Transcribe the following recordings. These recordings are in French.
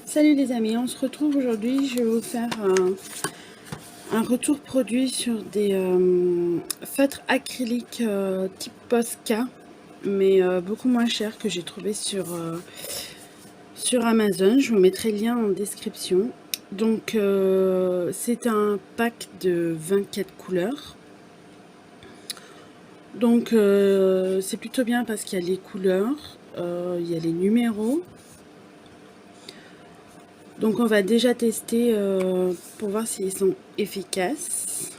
Salut les amis, on se retrouve aujourd'hui. Je vais vous faire un retour produit sur des feutres acryliques type Posca, mais beaucoup moins cher, que j'ai trouvé sur Amazon. Je vous mettrai le lien en description. Donc c'est un pack de 24 couleurs. Donc c'est plutôt bien parce qu'il y a les couleurs, il y a les numéros. Donc on va déjà tester pour voir s'ils sont efficaces.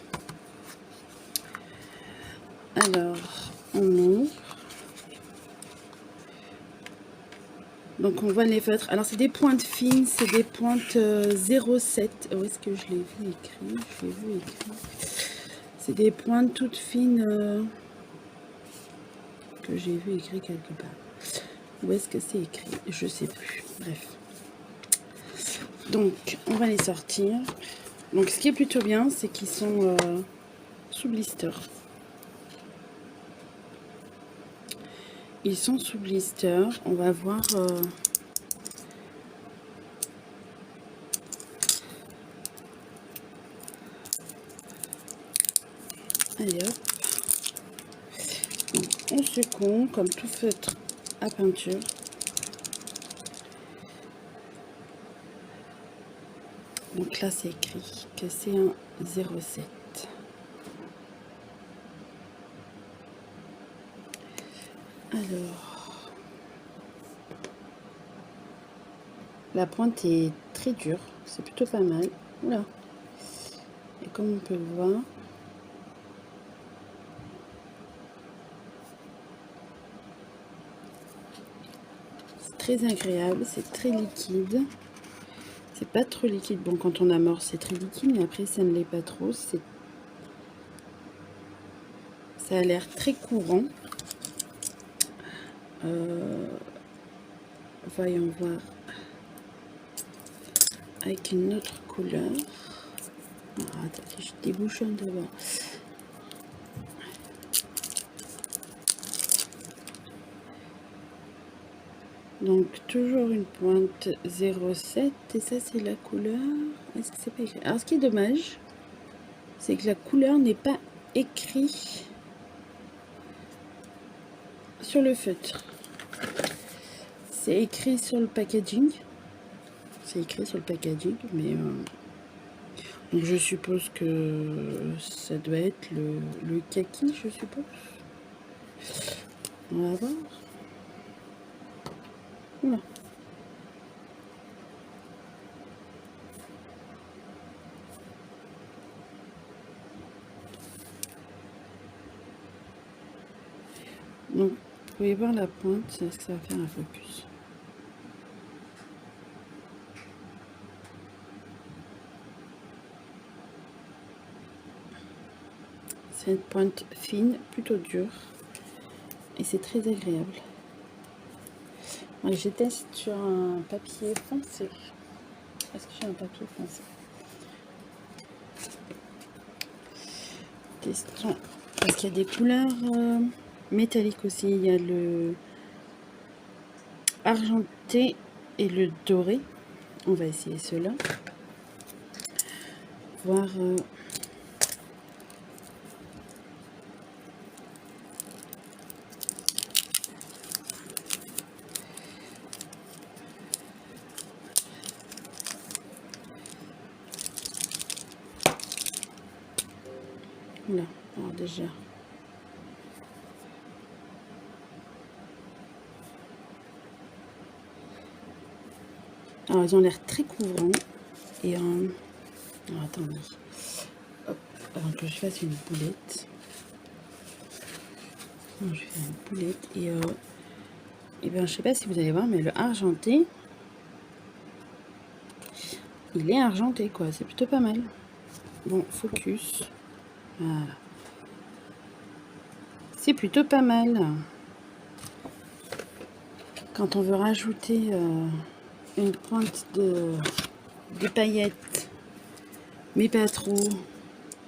Alors on ouvre. Donc on voit les feutres. Alors c'est des pointes fines, c'est des pointes 0,7. Où est-ce que je l'ai vu écrit? Je l'ai vu écrit. C'est des pointes toutes fines que j'ai vu écrit quelque part. Où est-ce que c'est écrit? Je sais plus. Bref. Donc on va les sortir. Donc ce qui est plutôt bien, c'est qu'ils sont sous blister. Ils sont sous blister. On va voir. Allez hop. Donc, on secoue comme tout feutre à peinture. Donc là, c'est écrit que c'est un 0,7. Alors, la pointe est très dure, c'est plutôt pas mal. Oula. Et comme on peut le voir, c'est très agréable, c'est très liquide. C'est pas trop liquide. Bon, quand on amorce, c'est très liquide, mais après, ça ne l'est pas trop. Ça a l'air très courant. Voyons voir avec une autre couleur. Alors, attendez, je débouchonne d'abord. Donc toujours une pointe 0,7 et ça c'est la couleur. Est-ce que c'est pas écrit? Alors ce qui est dommage, c'est que la couleur n'est pas écrite sur le feutre. C'est écrit sur le packaging. C'est écrit sur le packaging, mais donc je suppose que ça doit être le kaki, je suppose. On va voir. Oula. Donc, vous pouvez voir la pointe, est-ce que ça va faire un focus? C'est une pointe fine, plutôt dure, et c'est très agréable. Je teste sur un papier foncé. Est-ce que j'ai un papier foncé? Testons. Parce qu'il y a des couleurs métalliques aussi. Il y a le argenté et le doré. On va essayer ceux-là. Voir. Oula, alors déjà. Alors ils ont l'air très couvrants. Et alors, attendez. Hop, avant que je fasse une boulette. Non, je fais une boulette. Et bien je sais pas si vous allez voir, mais le argenté, il est argenté quoi, c'est plutôt pas mal. Bon, focus. Voilà. C'est plutôt pas mal. Quand on veut rajouter une pointe de paillettes, mais pas trop,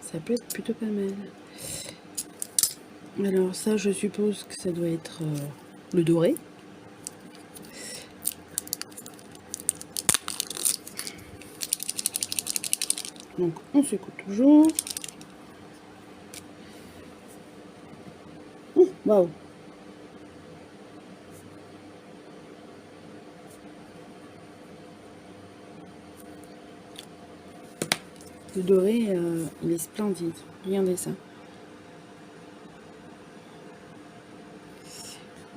ça peut être plutôt pas mal. Alors ça, je suppose que ça doit être le doré. Donc on secoue toujours. Waouh! Le doré, il est splendide. Regardez ça.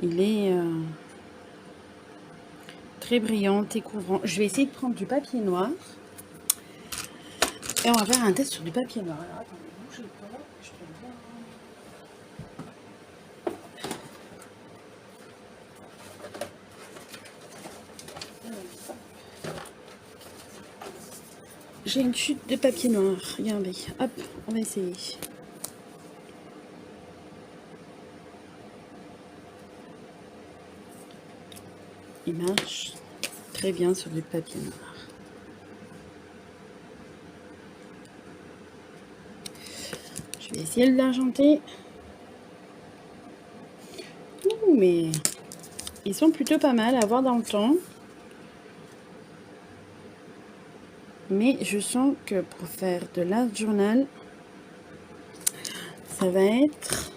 Il est très brillant et couvrant. Je vais essayer de prendre du papier noir. Et on va faire un test sur du papier noir. Alors, attendez, bougez pas. Je peux voir. J'ai une chute de papier noir. Regardez. Hop, on va essayer. Il marche très bien sur du papier noir. Je vais essayer de l'argenter. Ouh, mais ils sont plutôt pas mal à voir dans le temps. Mais je sens que pour faire de l'art journal, ça va être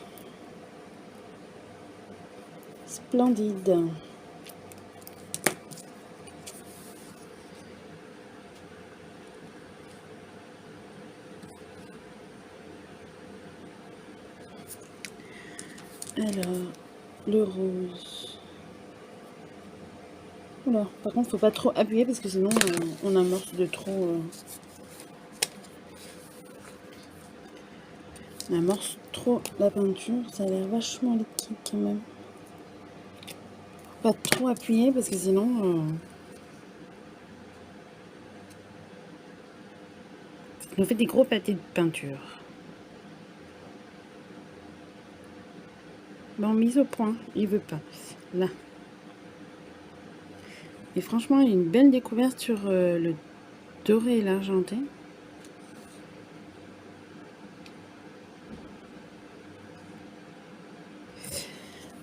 splendide. Alors, le rose. Oula, par contre, faut pas trop appuyer parce que sinon on amorce de trop. On amorce trop la peinture. Ça a l'air vachement liquide quand même. Faut pas trop appuyer parce que sinon ça nous fait des gros pâtés de peinture. Bon, mise au point, il veut pas. Là. Et franchement, il y a une belle découverte sur le doré et l'argenté.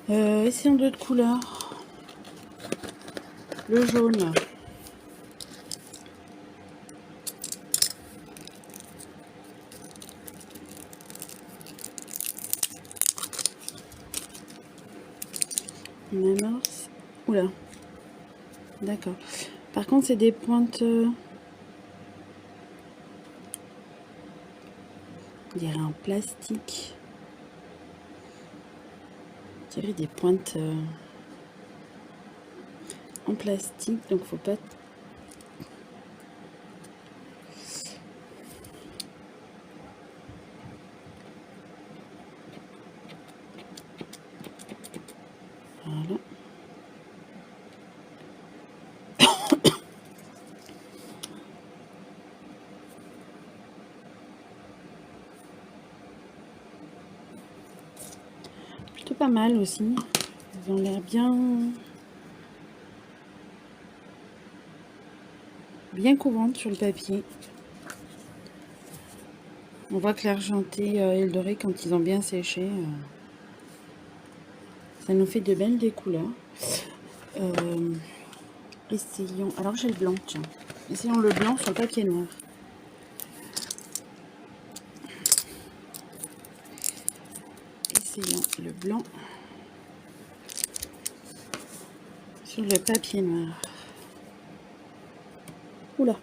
Essayons d'autres couleurs. Le jaune. On amorce. Oula. D'accord. Par contre, c'est des pointes. Il y a un plastique. Je dirais des pointes en plastique, donc faut pas. Voilà. Plutôt pas mal aussi. Ils ont l'air bien couvertes sur le papier. On voit que l'argenté et le doré, quand ils ont bien séché, ça nous fait de belles des couleurs. Essayons. Alors j'ai le blanc, tiens. Essayons le blanc sur le papier noir. Essayons le blanc sur le papier noir. Oula.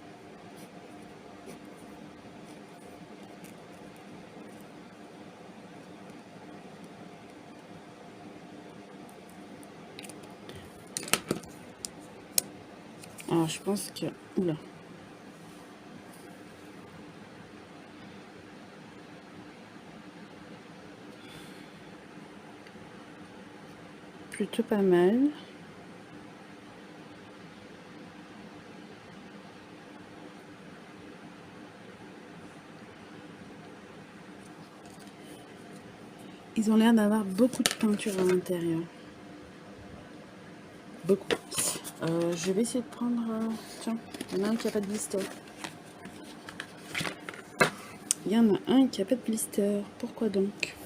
Alors je pense que... Oula. Plutôt pas mal. Ils ont l'air d'avoir beaucoup de peinture à l'intérieur. Beaucoup. Je vais essayer de prendre... tiens, il y en a un qui n'a pas de blister. Il y en a un qui n'a pas de blister. Pourquoi donc?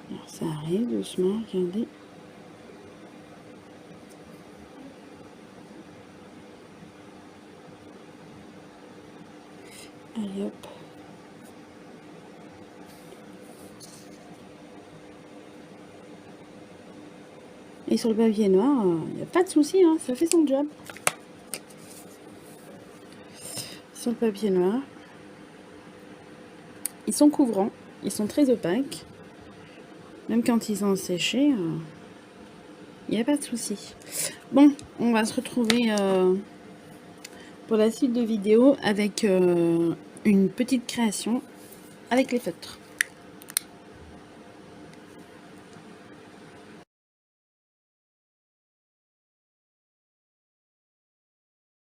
Alors ça arrive doucement, regardez. Allez hop. Et sur le papier noir, il n'y a pas de souci, hein, ça fait son job. Sur le papier noir, ils sont couvrants, ils sont très opaques. Même quand ils sont séchés, il n'y a pas de souci. Bon, on va se retrouver pour la suite de vidéo avec une petite création avec les feutres.